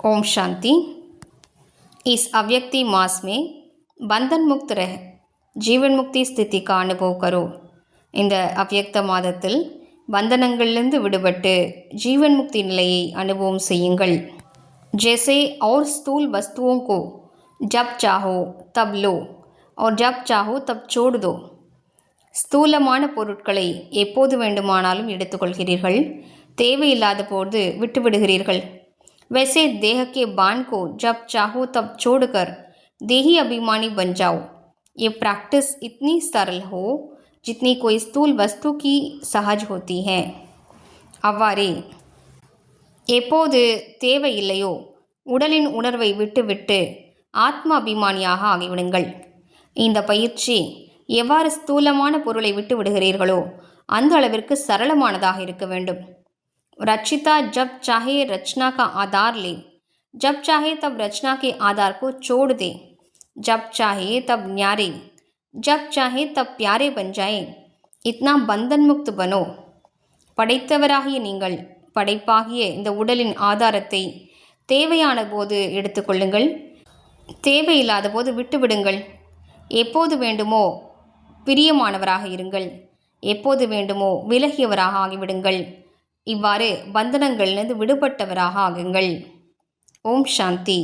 ओम शांति। इस अव्यक्ति मास में बंधन मुक्त रह जीवन मुक्ति स्थिति का अनुभव करो। இந்த அவ்யக்த மாதத்தில் பந்தனங்களிலிருந்து விடுபட்டு जीवन मुक्ति நிலையை அனுபவம் செய்யுங்கள்। जैसे और स्थूल वस्तुओं को जब चाहो तब लो और जब चाहो तब छोड़ दो। ஸ்தூலமான பொருட்களை எப்போது வேண்டுமானாலும் எடுத்துக்கொள்கிறீர்கள், தேவையில்லாத போது விட்டுவிடுகிறீர்கள்। वैसे देह के बाण को जब चाहो तब छोड़कर देही अभिमानी बन जाओ। ये प्रैक्टिस इतनी सरल हो जितनी कोई स्थूल वस्तु की सहज होती है। அவ்வாறே எப்போது தேவையில்லையோ உடலின் உணர்வை விட்டுவிட்டு ஆத்ம அபிமானியாக ஆகிவிடுங்கள்। இந்த பயிற்சி எவ்வாறு ஸ்தூலமான பொருளை விட்டு விடுகிறீர்களோ அந்த அளவிற்கு சரளமானதாக இருக்க வேண்டும்। रचिता जब चाहे रचना का आधार ले, जब चाहे तब रचना के आधार को छोड़ दे, जब चाहे तब न्यारे, जब चाहे तब प्यारे बन जाए। इतना बंधन मुक्त बनो। படைத்தவராகிய நீங்கள் படைப்பாகிய இந்த உடலின் ஆதாரத்தை தேவையான போது எடுத்துக்கொள்ளுங்கள், தேவையில்லாத போது விட்டுவிடுங்கள்। எப்போது வேண்டுமோ பிரியமானவராக இருங்கள், எப்போது வேண்டுமோ விலகியவராக ஆகிவிடுங்கள்। இவ்வாறு பந்தனங்களிலிருந்து விடுபட்டவராக ஆகுங்கள்। ஓம் சாந்தி।